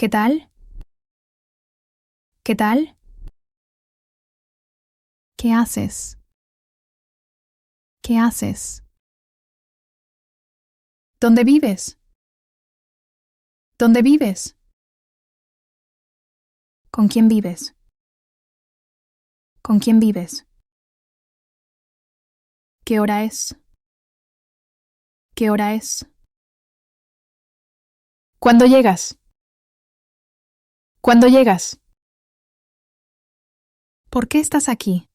¿Qué tal? ¿Qué tal? ¿Qué haces? ¿Qué haces? ¿Dónde vives? ¿Dónde vives? ¿Con quién vives? ¿Con quién vives? ¿Qué hora es? ¿Qué hora es? ¿Cuándo llegas? ¿Cuándo llegas? ¿Por qué estás aquí?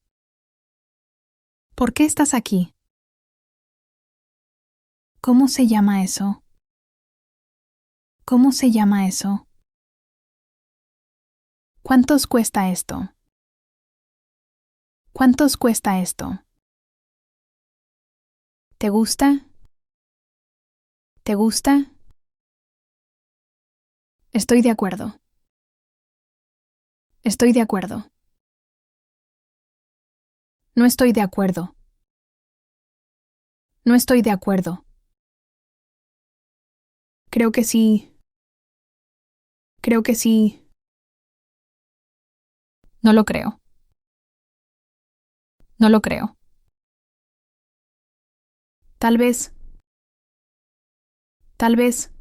¿Por qué estás aquí? ¿Cómo se llama eso? ¿Cómo se llama eso? ¿Cuántos cuesta esto? ¿Cuántos cuesta esto? ¿Te gusta? ¿Te gusta? Estoy de acuerdo. Estoy de acuerdo. No estoy de acuerdo. No estoy de acuerdo. Creo que sí. Creo que sí. No lo creo. No lo creo. Tal vez. Tal vez.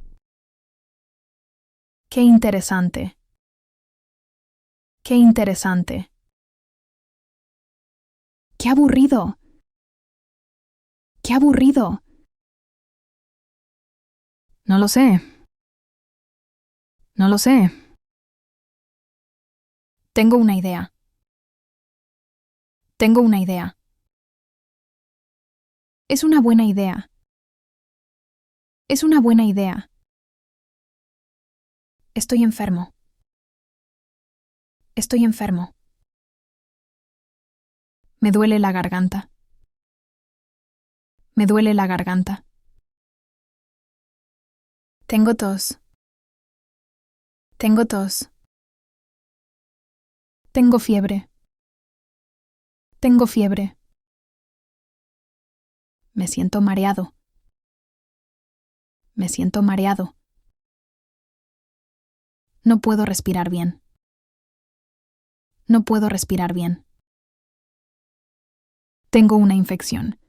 Qué interesante. Qué interesante. Qué aburrido. Qué aburrido. No lo sé. No lo sé. Tengo una idea. Tengo una idea. Es una buena idea. Es una buena idea. Estoy enfermo. Estoy enfermo. Me duele la garganta. Me duele la garganta. Tengo tos. Tengo tos. Tengo fiebre. Tengo fiebre. Me siento mareado. Me siento mareado. No puedo respirar bien. No puedo respirar bien. Tengo una infección.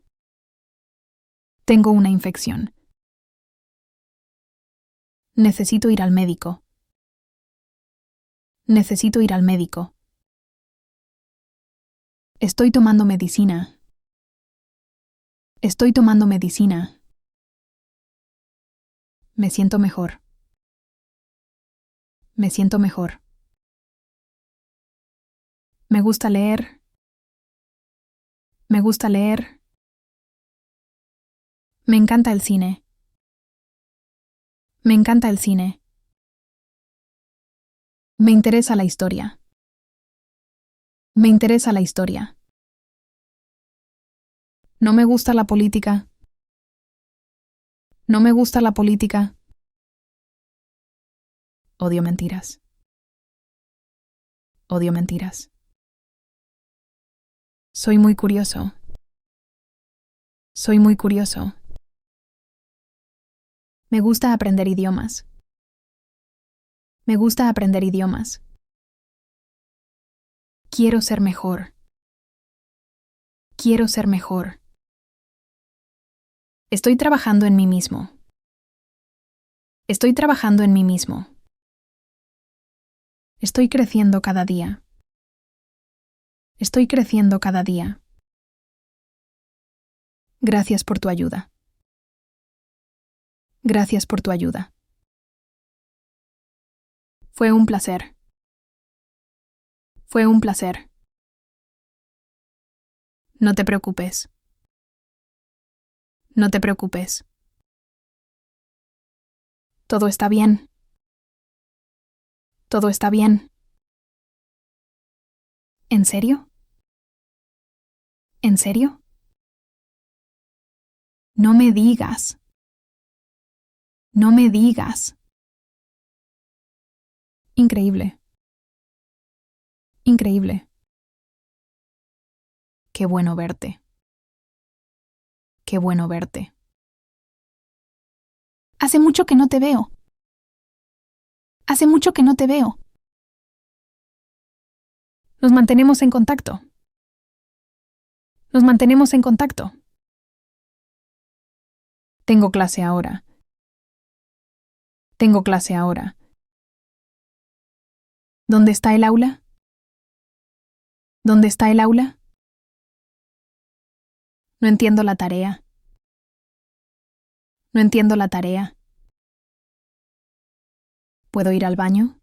Tengo una infección. Necesito ir al médico. Necesito ir al médico. Estoy tomando medicina. Estoy tomando medicina. Me siento mejor. Me siento mejor. Me gusta leer. Me gusta leer. Me encanta el cine. Me encanta el cine. Me interesa la historia. Me interesa la historia. No me gusta la política. No me gusta la política. Odio mentiras. Odio mentiras. Soy muy curioso. Soy muy curioso. Me gusta aprender idiomas. Me gusta aprender idiomas. Quiero ser mejor. Quiero ser mejor. Estoy trabajando en mí mismo. Estoy trabajando en mí mismo. Estoy creciendo cada día. Estoy creciendo cada día. Gracias por tu ayuda. Gracias por tu ayuda. Fue un placer. Fue un placer. No te preocupes. No te preocupes. Todo está bien. Todo está bien. ¿En serio? ¿En serio? No me digas. No me digas. Increíble. Increíble. Qué bueno verte. Qué bueno verte. Hace mucho que no te veo. Hace mucho que no te veo. Nos mantenemos en contacto. Nos mantenemos en contacto. Tengo clase ahora. Tengo clase ahora. ¿Dónde está el aula? ¿Dónde está el aula? No entiendo la tarea. No entiendo la tarea. ¿Puedo ir al baño?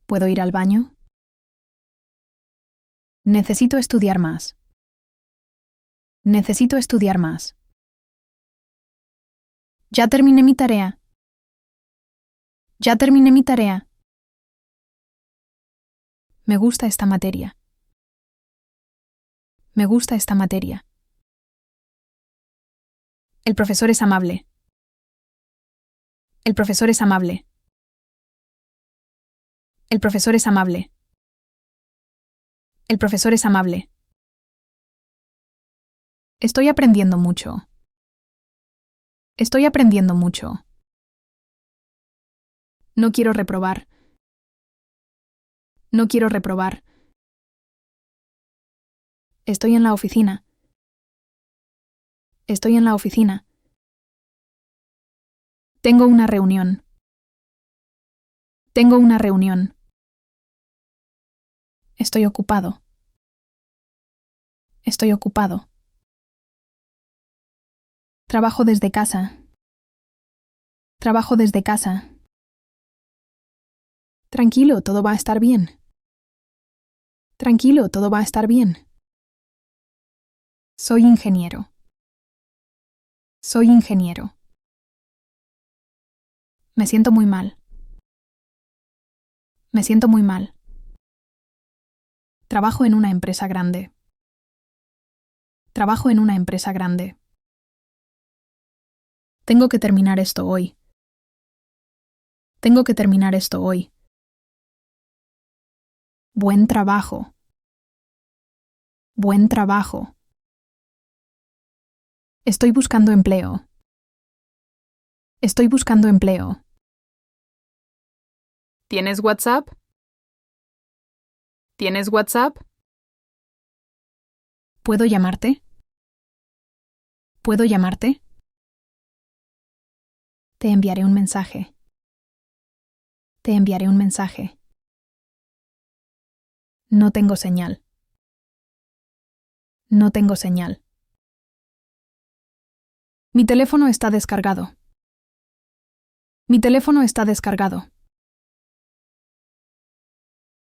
¿Puedo ir al baño? Necesito estudiar más. Necesito estudiar más. Ya terminé mi tarea. Ya terminé mi tarea. Me gusta esta materia. Me gusta esta materia. El profesor es amable. El profesor es amable. El profesor es amable. El profesor es amable. Estoy aprendiendo mucho. Estoy aprendiendo mucho. No quiero reprobar. No quiero reprobar. Estoy en la oficina. Estoy en la oficina. Tengo una reunión. Tengo una reunión. Estoy ocupado. Estoy ocupado. Trabajo desde casa. Trabajo desde casa. Tranquilo, todo va a estar bien. Tranquilo, todo va a estar bien. Soy ingeniero. Soy ingeniero. Me siento muy mal. Me siento muy mal. Trabajo en una empresa grande. Trabajo en una empresa grande. Tengo que terminar esto hoy. Tengo que terminar esto hoy. Buen trabajo. Buen trabajo. Estoy buscando empleo. Estoy buscando empleo. ¿Tienes WhatsApp? ¿Tienes WhatsApp? ¿Puedo llamarte? ¿Puedo llamarte? Te enviaré un mensaje. Te enviaré un mensaje. No tengo señal. No tengo señal. Mi teléfono está descargado. Mi teléfono está descargado.